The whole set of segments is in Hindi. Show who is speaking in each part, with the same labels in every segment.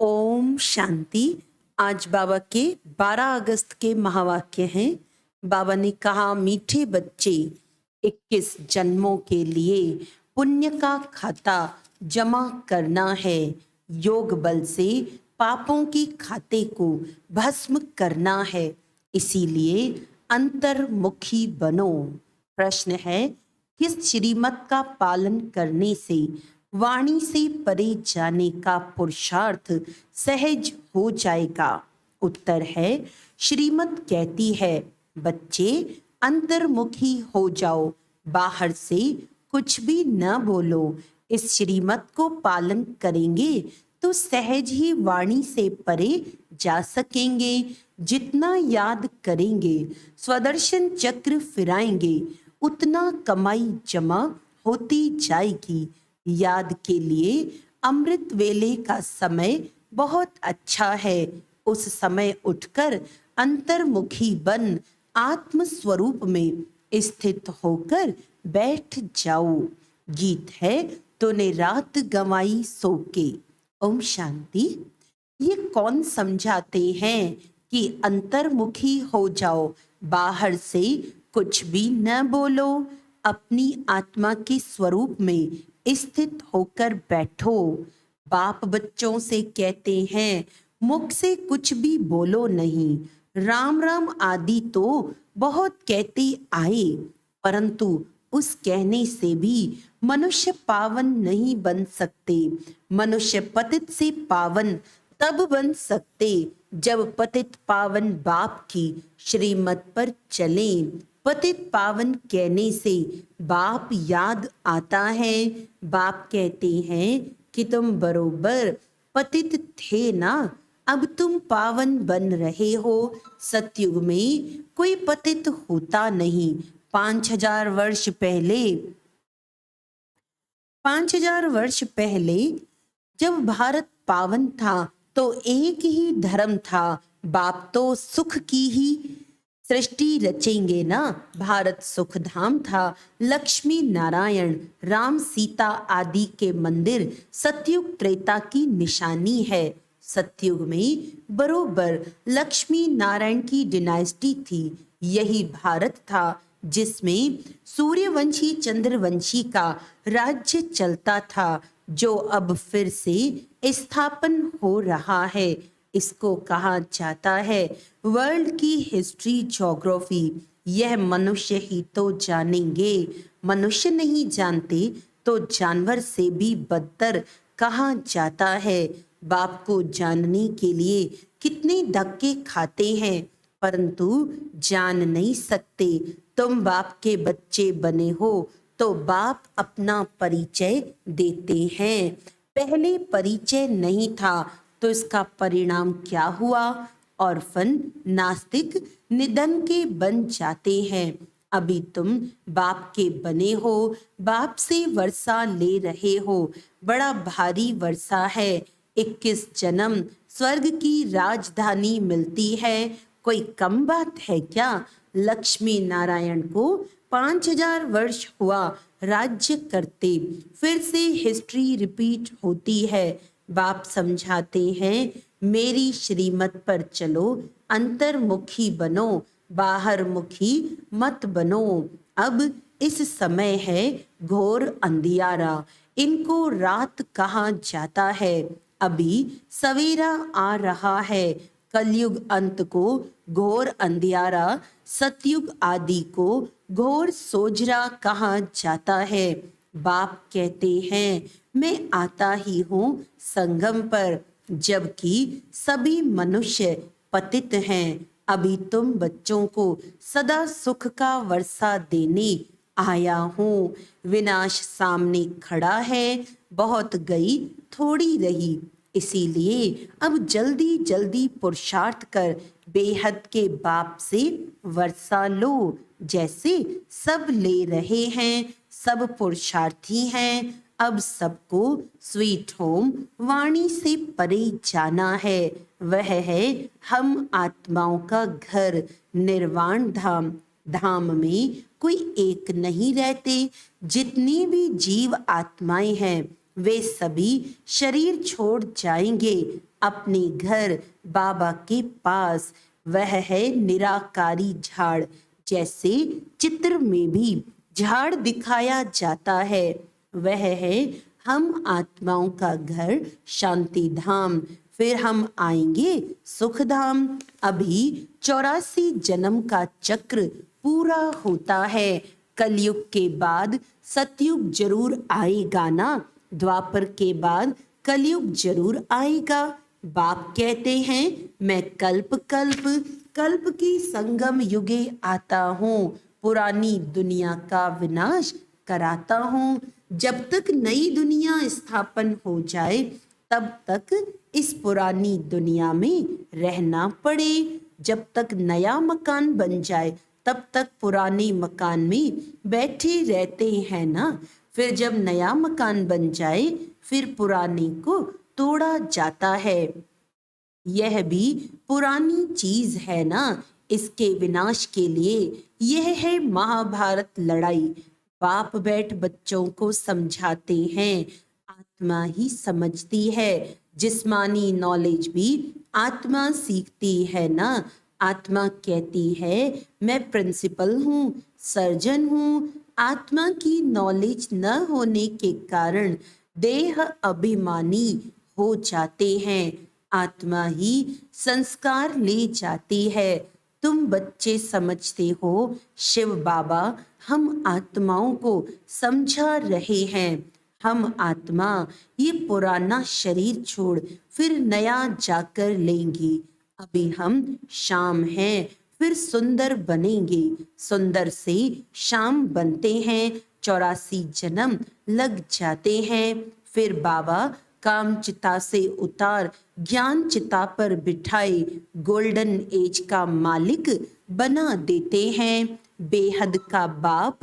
Speaker 1: ओम शांति। आज बाबा के 12 अगस्त के महावाक्य हैं। बाबा ने कहा, मीठे बच्चे, 21 जन्मों के लिए पुण्य का खाता जमा करना है। योग बल से पापों की खाते को भस्म करना है। इसीलिए अंतर्मुखी बनो। प्रश्न है, किस श्रीमत का पालन करने से वाणी से परे जाने का पुरुषार्थ सहज हो जाएगा? उत्तर है, श्रीमत कहती है, बच्चे अंतर्मुखी हो जाओ, बाहर से कुछ भी न बोलो। इस श्रीमत को पालन करेंगे तो सहज ही वाणी से परे जा सकेंगे। जितना याद करेंगे, स्वदर्शन चक्र फिराएंगे, उतना कमाई जमा होती जाएगी। याद के लिए अमृत वेले का समय बहुत अच्छा है। उस समय उठकर अंतर्मुखी बन आत्म स्वरूप में स्थित होकर बैठ जाओ। गीत है, तूने रात गंवाई सो के। ओम शांति। ये कौन समझाते हैं कि अंतर्मुखी हो जाओ, बाहर से कुछ भी न बोलो, अपनी आत्मा के स्वरूप में स्थित होकर बैठो। बाप बच्चों से कहते हैं, मुख से कुछ भी बोलो नहीं। राम राम आदि तो बहुत कहते आए, परंतु उस कहने से भी मनुष्य पावन नहीं बन सकते। मनुष्य पतित से पावन तब बन सकते जब पतित पावन बाप की श्रीमत पर चले। पतित पावन कहने से बाप याद आता है। बाप कहते हैं कि तुम बरोबर पतित थे ना, अब तुम पावन बन रहे हो। सतयुग में कोई पतित होता नहीं। 5000 वर्ष पहले जब भारत पावन था तो एक ही धर्म था। बाप तो सुख की ही सृष्टि रचेंगे ना। भारत सुख धाम था। लक्ष्मी नारायण राम सीता आदि के मंदिर सतयुग त्रेता की निशानी है। सतयुग में बरोबर लक्ष्मी नारायण की डिनाइस्टी थी। यही भारत था जिसमें सूर्यवंशी चंद्रवंशी का राज्य चलता था, जो अब फिर से स्थापन हो रहा है। इसको कहा जाता है वर्ल्ड की हिस्ट्री ज्योग्राफी। यह मनुष्य ही तो जानेंगे। मनुष्य नहीं जानते तो जानवर से भी बदतर कहा जाता है। बाप को जानने के लिए कितने धक्के खाते हैं, परंतु जान नहीं सकते। तुम बाप के बच्चे बने हो तो बाप अपना परिचय देते हैं। पहले परिचय नहीं था तो इसका परिणाम क्या हुआ? ऑर्फन नास्तिक निधन के बन जाते हैं। अभी तुम बाप के बने हो, बाप से वर्षा ले रहे हो। बड़ा भारी वर्षा है। 21 जन्म स्वर्ग की राजधानी मिलती है। कोई कम बात है क्या? लक्ष्मी नारायण को 5000 वर्ष हुआ राज्य करते। फिर से हिस्ट्री रिपीट होती है। बाप समझाते हैं, मेरी श्रीमत पर चलो, अंतर्मुखी बनो, बाहर मुखी मत बनो। अब इस समय है घोर अंधियारा। इनको रात कहा जाता है। अभी सवेरा आ रहा है। कलयुग अंत को घोर अंधियारा, सतयुग आदि को घोर सोजरा कहा जाता है। बाप कहते हैं, मैं आता ही हूँ संगम पर, जबकि सभी मनुष्य पतित हैं। अभी तुम बच्चों को सदा सुख का वर्षा देने आया हूँ। विनाश सामने खड़ा है, बहुत गई थोड़ी रही। इसीलिए अब जल्दी जल्दी पुरुषार्थ कर बेहद के बाप से वर्षा लो। जैसे सब ले रहे हैं, सब पुरुषार्थी हैं। अब सबको स्वीट होम वाणी से परे जाना है। वह है हम आत्माओं का घर, निर्वाण धाम। धाम में कोई एक नहीं रहते। जितनी भी जीव आत्माएं हैं वे सभी शरीर छोड़ जाएंगे अपने घर बाबा के पास। वह है निराकारी झाड़। जैसे चित्र में भी झाड़ दिखाया जाता है, वह है हम आत्माओं का घर शांति धाम। फिर हम आएंगे सुख धाम। अभी 84 जन्म का चक्र पूरा होता है। कलयुग के बाद सतयुग जरूर आएगा ना, द्वापर के बाद कलयुग जरूर आएगा। बाप कहते हैं मैं कल्प कल्प कल्प की संगम युगे आता हूँ, पुरानी दुनिया का विनाश कराता हूँ। जब तक नई दुनिया स्थापन हो जाए तब तक इस पुरानी दुनिया में रहना पड़े। जब तक नया मकान बन जाए तब तक पुराने मकान में बैठे रहते हैं ना। फिर जब नया मकान बन जाए फिर पुराने को तोड़ा जाता है। यह भी पुरानी चीज है ना। इसके विनाश के लिए यह है महाभारत लड़ाई। बाप बैठ बच्चों को समझाते हैं, आत्मा ही समझती है। जिस्मानी नॉलेज भी आत्मा सीखती है ना। आत्मा कहती है मैं प्रिंसिपल हूँ, सर्जन हूँ। आत्मा की नॉलेज न होने के कारण देह अभिमानी हो जाते हैं। आत्मा ही संस्कार ले जाती है। तुम बच्चे समझते हो शिव बाबा हम आत्माओं को समझा रहे हैं। हम आत्मा ये पुराना शरीर छोड़ फिर नया जाकर लेंगे। अभी हम शाम हैं, फिर सुंदर बनेंगे। सुंदर से शाम बनते हैं। 84 जन्म लग जाते हैं। फिर बाबा काम चिता से उतार ज्ञान चिता पर बिठाए गोल्डन एज का मालिक बना देते हैं। बेहद का बाप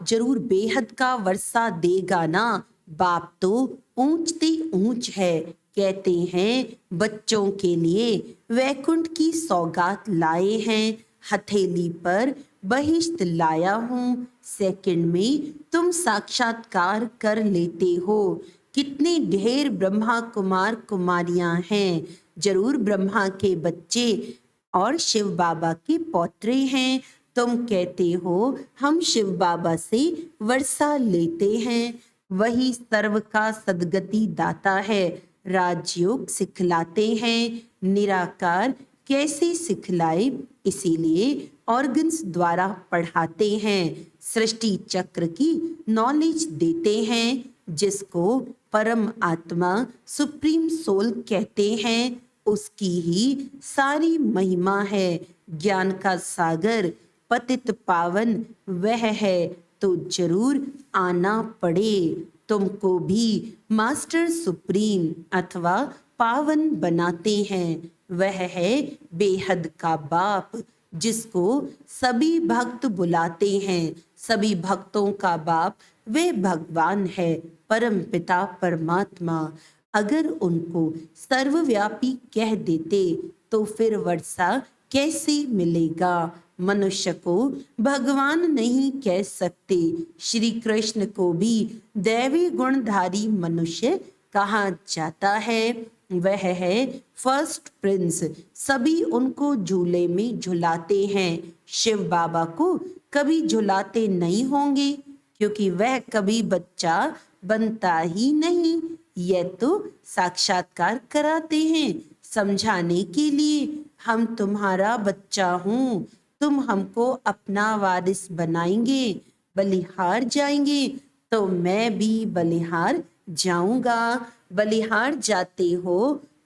Speaker 1: जरूर बेहद का वर्षा देगा ना। बाप तो ऊंचते ऊंच है। कहते हैं बच्चों के लिए वैकुंठ की सौगात लाए हैं। हथेली पर बहिश्त लाया हूँ। सेकंड में तुम साक्षात्कार कर लेते हो। कितने ढेर ब्रह्मा कुमार कुमारियां हैं। जरूर ब्रह्मा के बच्चे और शिव बाबा के पौत्रे हैं। तुम कहते हो हम शिव बाबा से वर्षा लेते हैं। वही सर्व का सदगति दाता है। राजयोग सिखलाते हैं। निराकार कैसे सिखलाए, इसीलिए ऑर्गन्स द्वारा पढ़ाते हैं। सृष्टि चक्र की नॉलेज देते हैं। जिसको परम आत्मा सुप्रीम सोल कहते हैं, उसकी ही सारी महिमा है। ज्ञान का सागर पतित पावन वह है, तो जरूर आना पड़े। तुमको भी मास्टर सुप्रीम अथवा पावन बनाते हैं। वह है बेहद का बाप, जिसको सभी भक्त बुलाते हैं। सभी भक्तों का बाप वे भगवान है, परम पिता परमात्मा। अगर उनको सर्वव्यापी कह देते तो फिर वर्षा कैसे मिलेगा। मनुष्य को भगवान नहीं कह सकते। श्री कृष्ण को भी दैवी गुणधारी मनुष्य कहा जाता है। वह है फर्स्ट प्रिंस। सभी उनको झूले में झुलाते हैं। शिव बाबा को कभी झुलाते नहीं होंगे, क्योंकि वह कभी बच्चा बनता ही नहीं। यह तो साक्षात्कार कराते हैं समझाने के लिए। हम तुम्हारा बच्चा हूँ, तुम हमको अपना वारिस बनाएंगे। बलिहार जाएंगे तो मैं भी बलिहार जाऊंगा। बलिहार जाते हो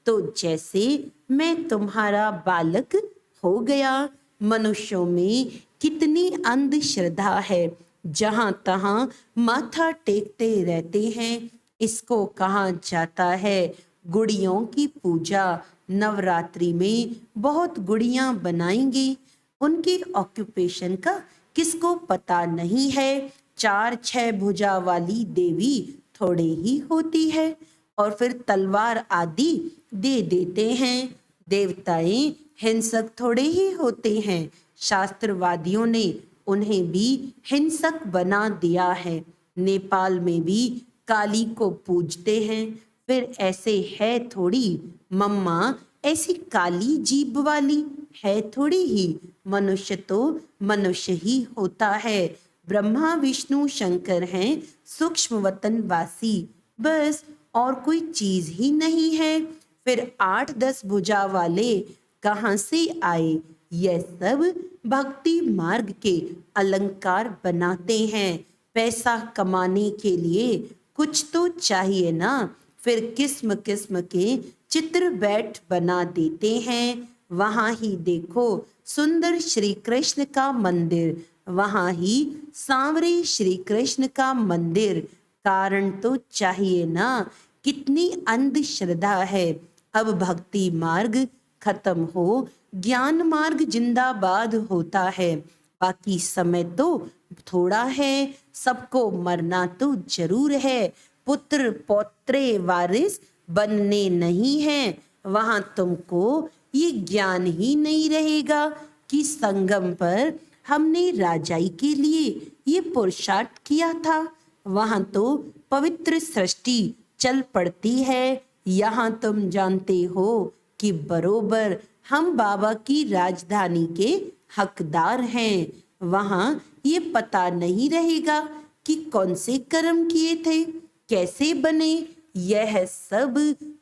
Speaker 1: तो जैसे मैं तुम्हारा बालक हो गया। मनुष्यों में कितनी अंधश्रद्धा है, जहां तहां माथा टेकते रहते हैं। इसको कहा जाता है गुड़ियों की पूजा। नवरात्रि में बहुत गुड़ियां बनाएंगे। उनके ऑक्यूपेशन का किसको पता नहीं है। 4-6 भुजा वाली देवी थोड़े ही होती है, और फिर तलवार आदि दे देते हैं। देवताएं हिंसक थोड़े ही होते हैं। शास्त्रवादियों ने उन्हें भी हिंसक बना दिया है। नेपाल में भी काली को पूजते हैं। फिर ऐसे है थोड़ी, मम्मा ऐसी काली जीभ वाली है थोड़ी ही। मनुष्य तो मनुष्य ही होता है। ब्रह्मा विष्णु शंकर हैं सूक्ष्म वतन वासी, बस और कोई चीज ही नहीं है। फिर 8-10 भुजा वाले कहाँ से आए? यह सब भक्ति मार्ग के अलंकार बनाते हैं। पैसा कमाने के लिए कुछ तो चाहिए ना। फिर किस्म किस्म के चित्र बैठ बना देते हैं। वहां ही देखो सुंदर श्री कृष्ण का मंदिर, वहां ही सांवरे श्री कृष्ण का मंदिर। कारण तो चाहिए ना। कितनी अंधश्रद्धा है। अब भक्ति मार्ग खत्म हो, ज्ञान मार्ग जिंदाबाद होता है। बाकी समय तो थोड़ा है, सबको मरना तो जरूर है। पुत्र पौत्रे वारिस बनने नहीं है। वहां तुमको ये ज्ञान ही नहीं रहेगा कि संगम पर हमने राजाई के लिए ये पुरुषार्थ किया था। वहां तो पवित्र सृष्टि चल पड़ती है। यहाँ तुम जानते हो कि बरोबर हम बाबा की राजधानी के हकदार हैं। वहां ये पता नहीं रहेगा कि कौन से कर्म किए थे, कैसे बने, यह सब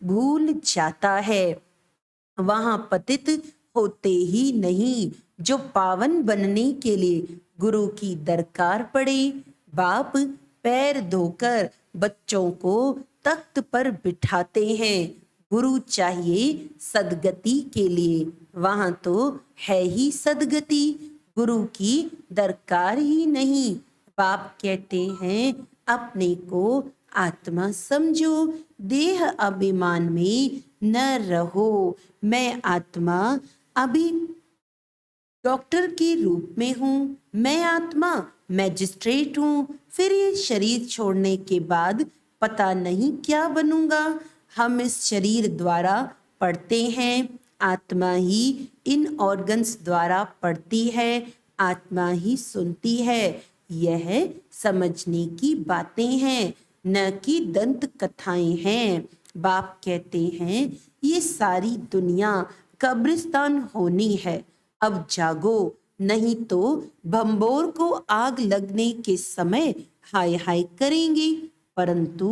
Speaker 1: भूल जाता है। वहां पतित होते ही नहीं। जो पावन बनने के लिए गुरु की दरकार पड़े। बाप पैर धोकर बच्चों को तख्त पर बिठाते हैं। गुरु चाहिए सदगति के लिए, वहां तो है ही सदगति। गुरु की दरकार ही नहीं। बाप कहते हैं अपने को आत्मा समझो, देह अभिमान में न रहो। मैं आत्मा अभी डॉक्टर के रूप में हूँ, मैं आत्मा मैजिस्ट्रेट हूँ। फिर ये शरीर छोड़ने के बाद पता नहीं क्या बनूंगा। हम इस शरीर द्वारा पढ़ते हैं, आत्मा ही इन ऑर्गन्स द्वारा पढ़ती है, आत्मा ही सुनती है। यह समझने की बातें हैं, न कि दंत कथाएं हैं। बाप कहते हैं ये सारी दुनिया कब्रिस्तान होनी है। अब जागो, नहीं तो भंबोर को आग लगने के समय हाय हाय करेंगे, परंतु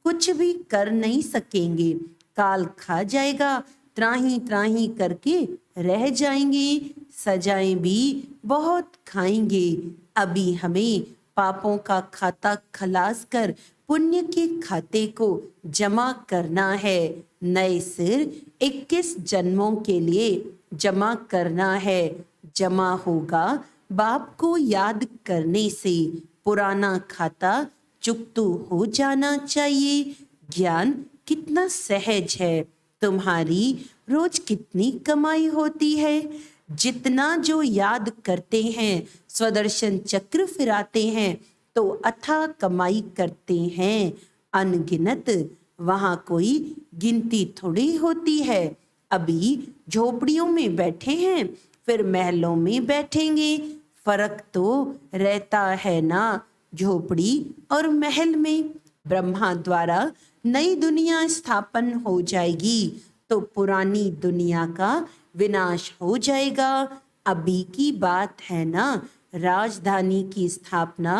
Speaker 1: कुछ भी कर नहीं सकेंगे। काल खा जाएगा, त्राही त्राही करके रह जाएंगे। सजाएं भी बहुत खाएंगे। अभी हमें पापों का खाता खलास कर पुण्य के खाते को जमा करना है। नए सिर 21 जन्मों के लिए जमा करना है। जमा होगा बाप को याद करने से। पुराना खाता चुकतू हो जाना चाहिए। ज्ञान कितना सहज है। तुम्हारी रोज कितनी कमाई होती है। जितना जो याद करते हैं, स्वदर्शन चक्र फिराते हैं तो अथाह कमाई करते हैं अनगिनत। वहां कोई गिनती थोड़ी होती है। अभी झोपड़ियों में बैठे हैं, फिर महलों में बैठेंगे। फर्क तो रहता है ना झोपड़ी और महल में। ब्रह्मा द्वारा नई दुनिया स्थापन हो जाएगी तो पुरानी दुनिया का विनाश हो जाएगा। अभी की बात है ना, राजधानी की स्थापना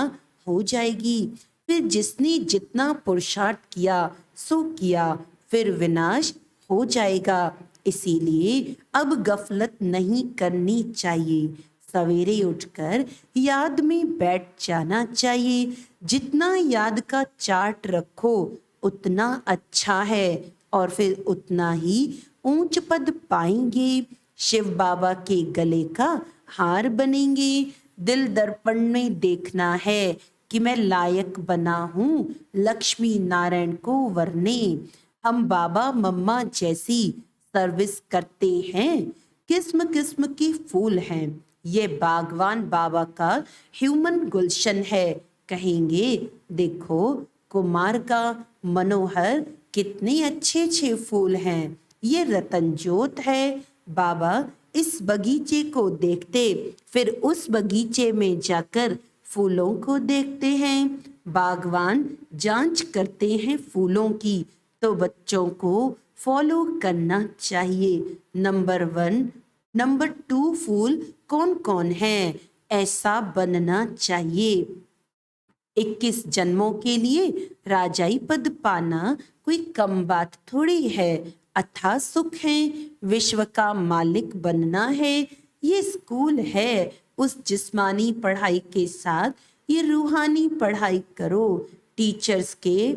Speaker 1: हो जाएगी। फिर जिसने जितना पुरुषार्थ किया सो किया, फिर विनाश हो जाएगा। इसीलिए अब गफलत नहीं करनी चाहिए। सवेरे उठकर याद में बैठ जाना चाहिए। जितना याद का चार्ट रखो उतना अच्छा है, और फिर उतना ही ऊंच पद पाएंगे। शिव बाबा के गले का हार बनेंगे। दिल दर्पण में देखना है कि मैं लायक बना हूँ लक्ष्मी नारायण को वरने। हम बाबा मम्मा जैसी सर्विस करते हैं। किस्म किस्म के फूल हैं। ये बागवान बाबा का ह्यूमन गुलशन है। कहेंगे देखो कुमार का मनोहर, कितने अच्छे अच्छे फूल हैं। ये रतन जोत है। बाबा इस बगीचे को देखते, फिर उस बगीचे में जाकर फूलों को देखते हैं। बागवान जांच करते हैं फूलों की, तो बच्चों को फॉलो करना चाहिए। नंबर 1, नंबर 2 फूल कौन कौन है, ऐसा बनना चाहिए। 21 जन्मों के लिए राजाई पद पाना कोई कम बात थोड़ी है। अथाह सुख है, विश्व का मालिक बनना है। ये स्कूल है, उस जिस्मानी पढ़ाई के साथ ये रूहानी पढ़ाई करो। टीचर्स के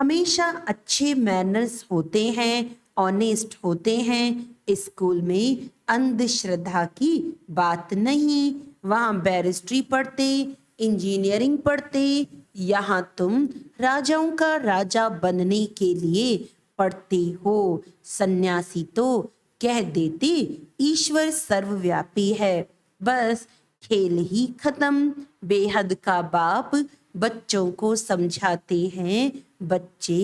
Speaker 1: हमेशा अच्छे मैनर्स होते हैं, ऑनेस्ट होते हैं। स्कूल में अंधश्रद्धा की बात नहीं। वहाँ बैरिस्ट्री पढ़ते, इंजीनियरिंग पढ़ते, यहाँ तुम राजाओं का राजा बनने के लिए पढ़ते हो। सन्यासी तो कह देते ईश्वर सर्वव्यापी है, बस खेल ही खत्म। बेहद का बाप बच्चों को समझाते हैं, बच्चे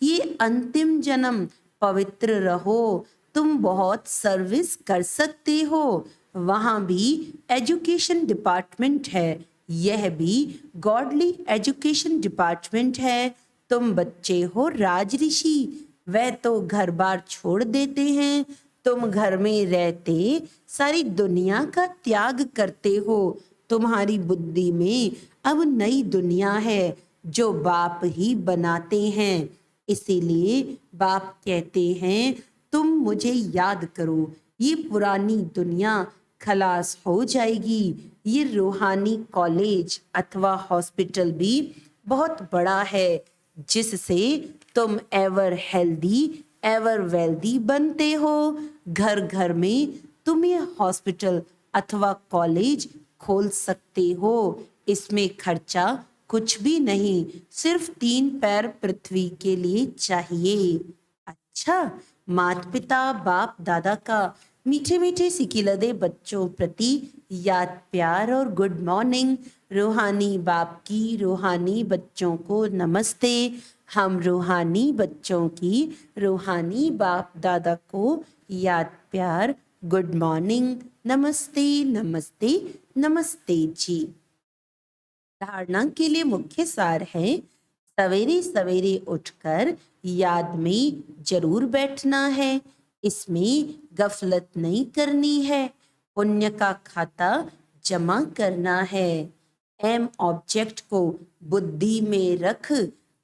Speaker 1: ये अंतिम जन्म, पवित्र रहो, तुम बहुत सर्विस कर सकते हो। वहाँ भी एजुकेशन डिपार्टमेंट है, यह भी गॉडली एजुकेशन डिपार्टमेंट है। तुम बच्चे हो राज ऋषि, वह तो घर बार छोड़ देते हैं, तुम घर में रहते सारी दुनिया का त्याग करते हो। तुम्हारी बुद्धि में अब नई दुनिया है जो बाप ही बनाते हैं। इसीलिए बाप कहते हैं तुम मुझे याद करो, ये पुरानी दुनिया खलास हो जाएगी। ये रूहानी कॉलेज अथवा हॉस्पिटल भी बहुत बड़ा है, जिससे तुम एवर हेल्दी एवर वेल्दी बनते हो। घर घर में तुम ये हॉस्पिटल अथवा कॉलेज खोल सकते हो। इसमें खर्चा कुछ भी नहीं, सिर्फ 3 पैर पृथ्वी के लिए चाहिए। अच्छा, माता पिता बाप दादा का मीठे मीठे सिकिलदे बच्चों प्रति याद प्यार और गुड मॉर्निंग। रूहानी बाप की रूहानी बच्चों को नमस्ते। हम रूहानी बच्चों की रूहानी बाप दादा को याद प्यार गुड मॉर्निंग, नमस्ते नमस्ते नमस्ते जी। धारणा के लिए मुख्य सार है, सवेरे सवेरे उठकर याद में जरूर बैठना है, इसमें गफलत नहीं करनी है, पुण्य का खाता जमा करना है। एम ऑब्जेक्ट को बुद्धि में रख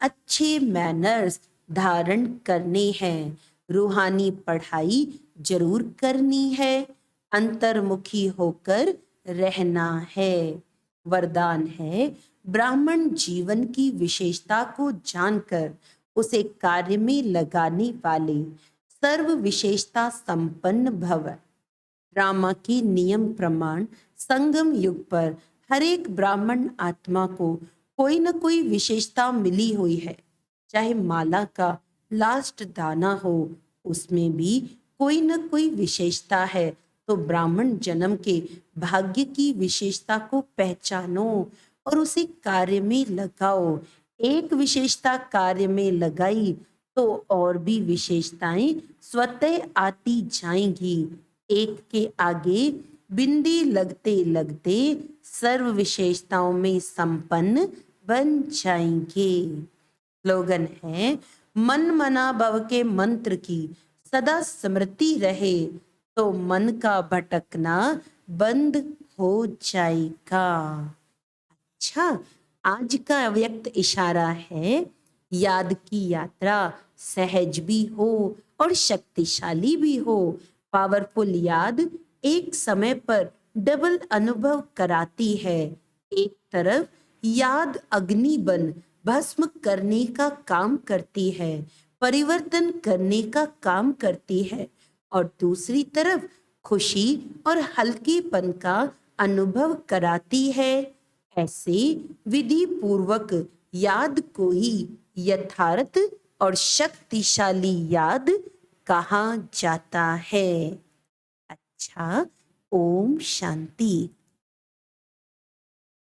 Speaker 1: अच्छे मैनर्स धारण करने हैं। रूहानी पढ़ाई जरूर करनी है, अंतर्मुखी होकर रहना है। वरदान है, ब्राह्मण जीवन की विशेषता को जानकर उसे कार्य में लगाने वाले सर्व विशेषता संपन्न भव। ड्रामा के नियम प्रमाण संगम युग पर हर एक ब्राह्मण आत्मा को कोई न कोई विशेषता मिली हुई है। चाहे माला का लास्ट दाना हो, उसमें भी कोई न कोई विशेषता है। तो ब्राह्मण जन्म के भाग्य की विशेषता को पहचानो और उसे कार्य में लगाओ। एक विशेषता कार्य में लगाई तो और भी विशेषताएं स्वतः आती जाएंगी। एक के आगे बिंदी लगते लगते सर्व विशेषताओं में संपन्न बन जाएंगे। स्लोगन है, मन मना भव के मंत्र की सदा स्मृति रहे तो मन का भटकना बंद हो जाएगा। अच्छा, आज का अव्यक्त इशारा है, याद की यात्रा सहज भी हो और शक्तिशाली भी हो। पावरफुल याद एक समय पर डबल अनुभव कराती है। एक तरफ याद अग्नि बन भस्म करने का काम करती है, परिवर्तन करने का काम करती है, और दूसरी तरफ खुशी और हल्केपन का अनुभव कराती है। ऐसे विधि पूर्वक याद को ही यथार्थ और शक्तिशाली याद कहा जाता है। अच्छा, ओम शांति।